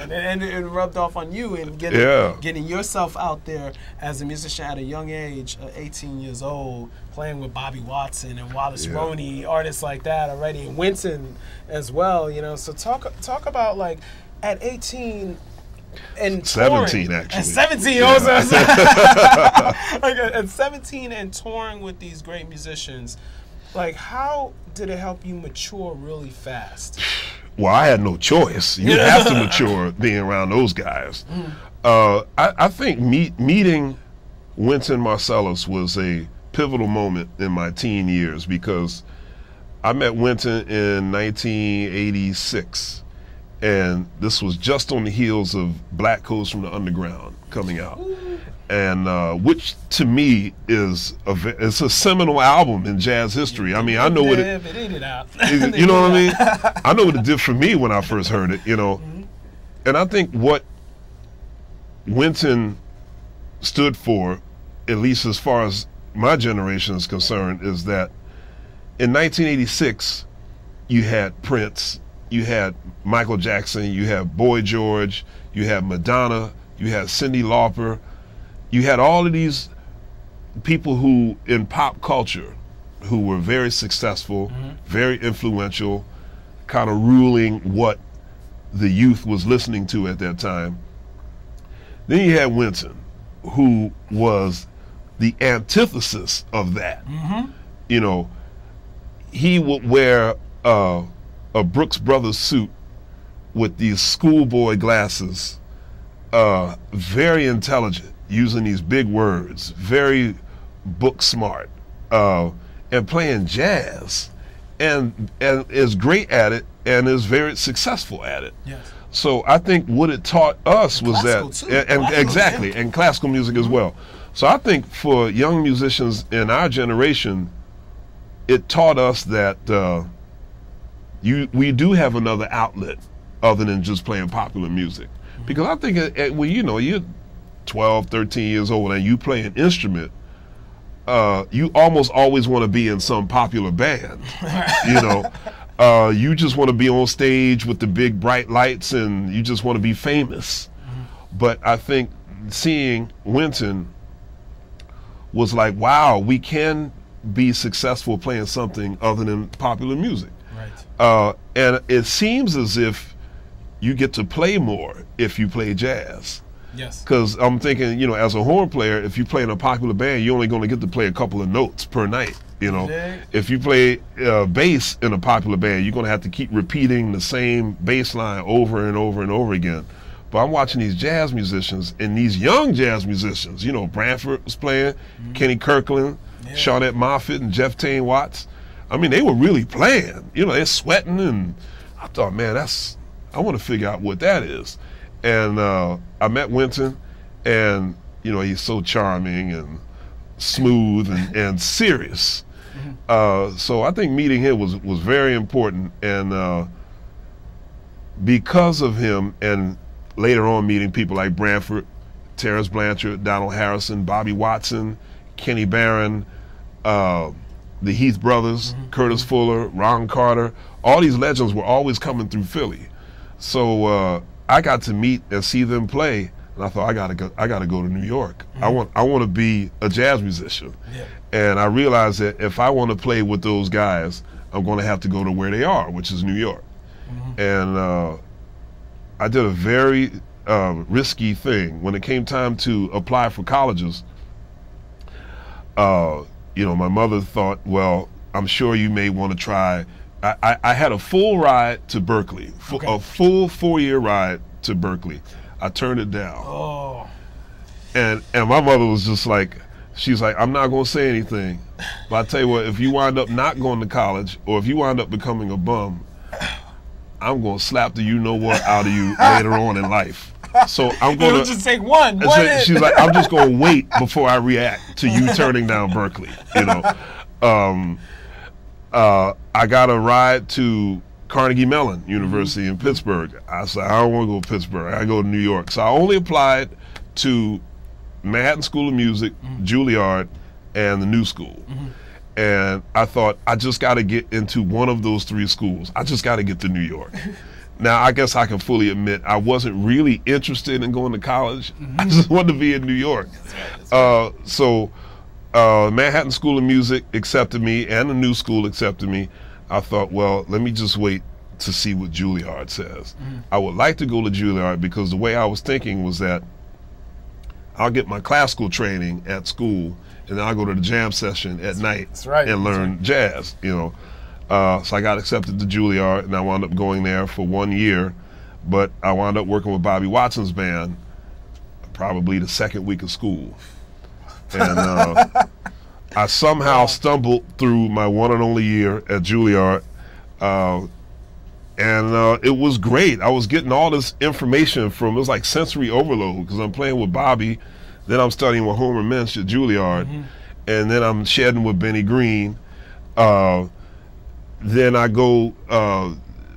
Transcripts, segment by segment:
man. And it rubbed off on you and getting yourself out there as a musician at a young age, 18 years old, playing with Bobby Watson and Wallace Roney, artists like that already, and Wynton as well, you know. So talk about, like, at 18 and 17 touring, actually. At 17 also. Like, at 17 and touring with these great musicians, like, how did it help you mature really fast? Well, I had no choice. You have to mature being around those guys. I think meeting Wynton Marsalis was a pivotal moment in my teen years, because I met Wynton in 1986, and this was just on the heels of Black Codes from the Underground coming out, and which to me is it's a seminal album in jazz history. I mean, I know what it, you know what I mean? I know what it did for me when I first heard it, you know. And I think what Wynton stood for, at least as far as my generation is concerned, is that in 1986 you had Prince, you had Michael Jackson, you had Boy George, you had Madonna, you had Cyndi Lauper, you had all of these people who in pop culture who were very successful, very influential, kind of ruling what the youth was listening to at that time. Then you had Wynton, who was the antithesis of that. You know, he would wear a Brooks Brothers suit with these schoolboy glasses, very intelligent, using these big words, very book smart, and playing jazz, and is great at it, and is very successful at it. So I think what it taught us was that, and classical music as well. So I think for young musicians in our generation, it taught us that we do have another outlet other than just playing popular music. Because I think when you're 12, 13 years old and you play an instrument, you almost always want to be in some popular band. You know, you just want to be on stage with the big bright lights, and you just want to be famous. But I think seeing Wynton was like, wow, we can be successful playing something other than popular music. And it seems as if you get to play more if you play jazz. Because I'm thinking, you know, as a horn player, if you play in a popular band, you're only going to get to play a couple of notes per night. You know, if you play bass in a popular band, you're going to have to keep repeating the same bass line over and over and over again. But I'm watching these jazz musicians, and these young jazz musicians, you know, Branford was playing, Kenny Kirkland, Shawnette Moffett, and Jeff Tain Watts. I mean, they were really playing. You know, they're sweating, and I thought, man, I want to figure out what that is. And I met Wynton, and you know, he's so charming and smooth and serious. So I think meeting him was very important, and because of him, and later on meeting people like Branford, Terrence Blanchard, Donald Harrison, Bobby Watson, Kenny Barron, the Heath brothers, Curtis Fuller, Ron Carter, all these legends were always coming through Philly. So I got to meet and see them play, and I thought, I gotta go to New York. I want to be a jazz musician. And I realized that if I want to play with those guys, I'm going to have to go to where they are, which is New York. And I did a very risky thing. When it came time to apply for colleges, you know, my mother thought, well, I'm sure you may want to try. I had a full ride to Berkeley, a full 4-year ride to Berkeley. I turned it down. And my mother was just like, she's like, I'm not going to say anything, but I tell you what, if you wind up not going to college, or if you wind up becoming a bum, I'm going to slap the you-know-what out of you later on in life. So I'm going to just take one. She's like, I'm just going to wait before I react to you turning down Berkeley. You know, I got a ride to Carnegie Mellon University in Pittsburgh. I said, I don't want to go to Pittsburgh. I go to New York. So I only applied to Manhattan School of Music, Juilliard, and the New School. And I thought, I just got to get into one of those 3 schools. I just got to get to New York. now I guess I can fully admit I wasn't really interested in going to college. I just wanted to be in New York. That's right. So Manhattan School of Music accepted me, and the New School accepted me. I thought, well, let me just wait to see what Juilliard says. I would like to go to Juilliard because the way I was thinking was that I'll get my classical training at school, and then I'll go to the jam session at night and learn jazz, you know. So I got accepted to Juilliard, and I wound up going there for 1 year, but I wound up working with Bobby Watson's band probably the second week of school. And I somehow stumbled through my one and only year at Juilliard, and it was great. I was getting all this information from, it was like sensory overload, because I'm playing with Bobby, then I'm studying with Homer Mensch at Juilliard, and then I'm shedding with Benny Green. Then I go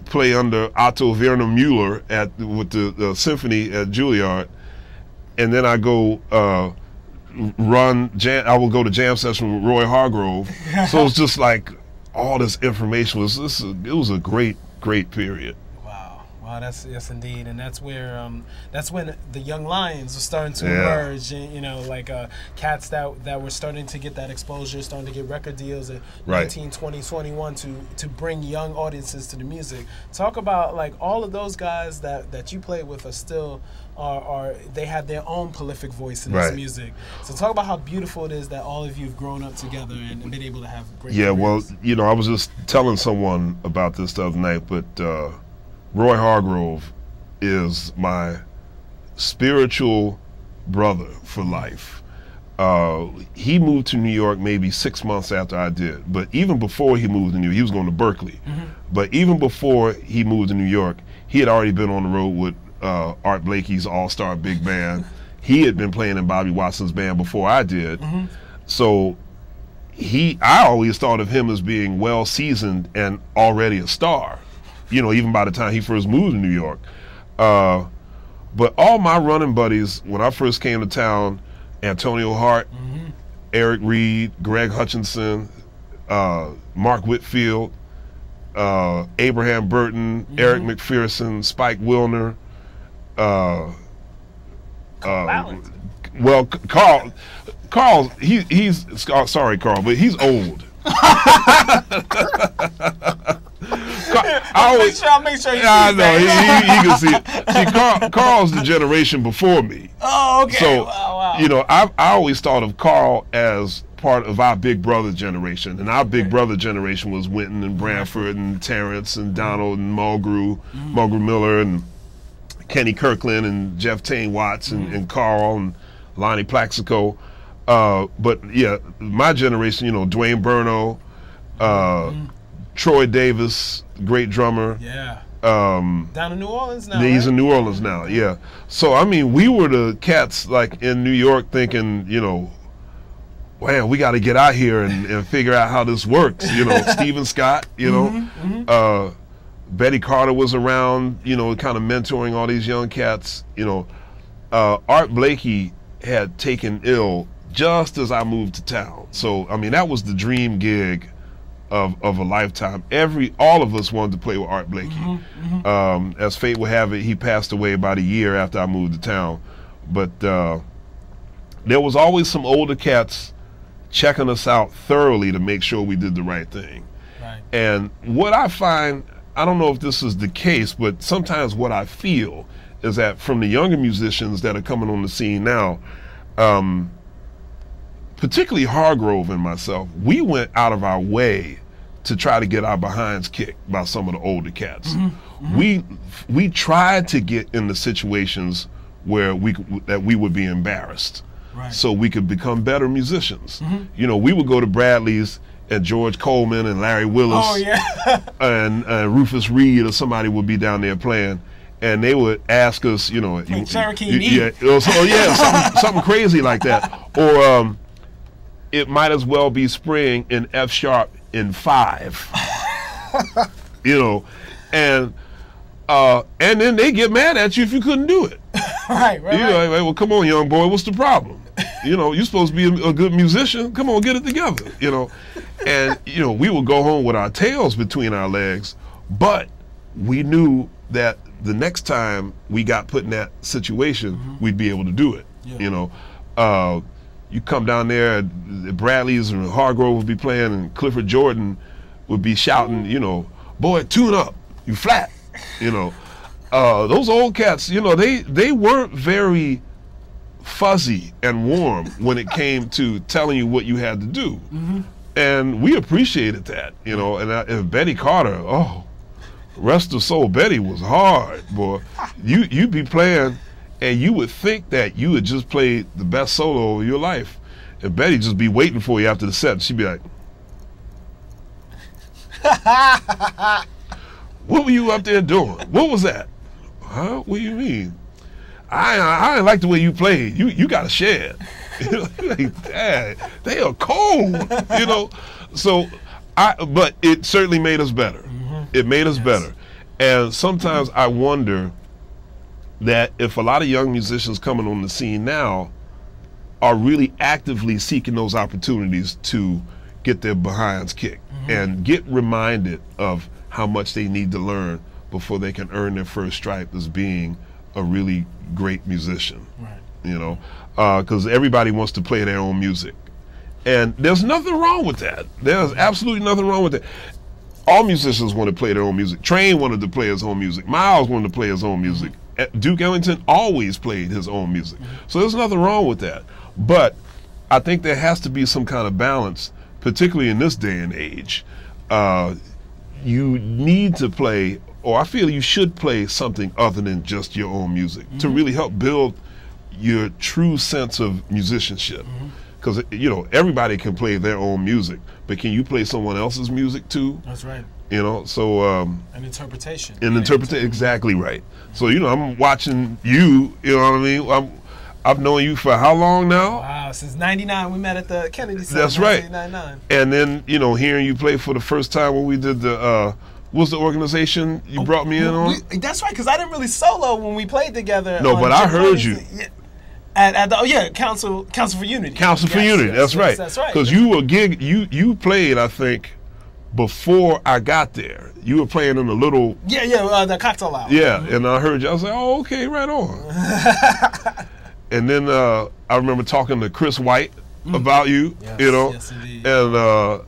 play under Otto Werner Mueller with the symphony at Juilliard, and then I go I will go to jam session with Roy Hargrove. So it's just like all this information it was a great period. Wow, yes indeed, and that's where that's when the young lions are starting to emerge, and, you know, like cats that were starting to get that exposure, starting to get record deals at 19, 20, 21 to bring young audiences to the music. Talk about like all of those guys that you play with are still they have their own prolific voice in this music. So talk about how beautiful it is that all of you have grown up together and been able to have great careers. Well, you know, I was just telling someone about this the other night, but Roy Hargrove is my spiritual brother for life. He moved to New York maybe 6 months after I did, but even before he moved to New York, he was going to Berkeley. But even before he moved to New York, he had already been on the road with Art Blakey's All-Star Big Band. He had been playing in Bobby Watson's band before I did. So I always thought of him as being well seasoned and already a star, you know, even by the time he first moved to New York. But all my running buddies, when I first came to town, Antonio Hart, Eric Reed, Greg Hutchinson, Mark Whitfield, Abraham Burton, Eric McPherson, Spike Wilner, well, Carl, he's sorry, Carl, but he's old. I'll make sure. Yeah, I know he can see it. See, Carl's the generation before me. Oh, okay. So, wow. You know, I always thought of Carl as part of our Big Brother generation, and our Big Brother generation was Wynton and Branford and Terrence and Donald and Mulgrew Miller and Kenny Kirkland and Jeff Tane Watts and Carl and Lonnie Plaxico. But yeah, my generation, you know, Dwayne Burno, Troy Davis, great drummer. Yeah. Down in New Orleans now. He's in New Orleans now, yeah. So, I mean, we were the cats, like, in New York thinking, you know, man, we got to get out here and figure out how this works. You know, Stephen Scott, you know. Betty Carter was around, you know, kind of mentoring all these young cats. You know, Art Blakey had taken ill just as I moved to town. So, I mean, that was the dream gig of a lifetime. All of us wanted to play with Art Blakey. As fate would have it, he passed away about a year after I moved to town. But there was always some older cats checking us out thoroughly to make sure we did the right thing. And what I find, I don't know if this is the case, but sometimes what I feel is that from the younger musicians that are coming on the scene now, particularly Hargrove and myself, we went out of our way to try to get our behinds kicked by some of the older cats. We tried to get in the situations where we would be embarrassed, so we could become better musicians. You know, we would go to Bradley's and George Coleman and Larry Willis and Rufus Reed or somebody would be down there playing, and they would ask us, you know, something crazy like that, or it might as well be spring in F sharp in 5, you know, and then they get mad at you if you couldn't do it. You know, like, well, come on, young boy, what's the problem? You know, you're supposed to be a good musician. Come on, get it together. You know, and you know, we would go home with our tails between our legs, but we knew that the next time we got put in that situation, we'd be able to do it. Yeah. You know, you come down there, Bradley's and Hargrove would be playing, and Clifford Jordan would be shouting, you know, boy, tune up, you flat. You know, those old cats, you know, they weren't very fuzzy and warm when it came to telling you what you had to do. And we appreciated that, you know. And Betty Carter, oh, rest of soul, Betty was hard, boy. You'd be playing, and you would think that you had just played the best solo of your life, and Betty just be waiting for you after the set. She'd be like, "What were you up there doing? What was that? Huh? What do you mean? I didn't like the way you played. You got to share." Like, Dad, they are cold, you know. So, but it certainly made us better. It made us better. And sometimes I wonder that if a lot of young musicians coming on the scene now are really actively seeking those opportunities to get their behinds kicked and get reminded of how much they need to learn before they can earn their first stripe as being a really great musician. Right. You know, because everybody wants to play their own music, and there's nothing wrong with that. There's absolutely nothing wrong with that. All musicians want to play their own music. Train wanted to play his own music. Miles wanted to play his own music. Duke Ellington always played his own music. So there's nothing wrong with that. But I think there has to be some kind of balance, particularly in this day and age. You need to play, or I feel you should play something other than just your own music to really help build your true sense of musicianship. Because you know, everybody can play their own music, but can you play someone else's music too? That's right. You know, so an interpretation. Exactly right. So you know, I'm watching you. You know what I mean? I've known you for how long now? Wow, since '99. We met at the Kennedy Center. That's right. '99. And then you know, hearing you play for the first time when we did the. What's the organization you brought me in on? That's right, because I didn't really solo when we played together. No, but I heard you. At the Council for Unity. Council for Unity. That's right. That's right. Because you were you played, I think, before I got there. You were playing in a little. The cocktail hour. Yeah, and I heard you. I was like, oh, okay, right on. And then I remember talking to Chris White about you. Yes, you know, yes, indeed. And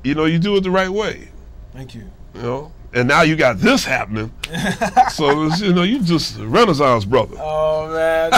you know, you do it the right way. Thank you. You know, and now you got this happening. So you know, you just a Renaissance brother. Oh man.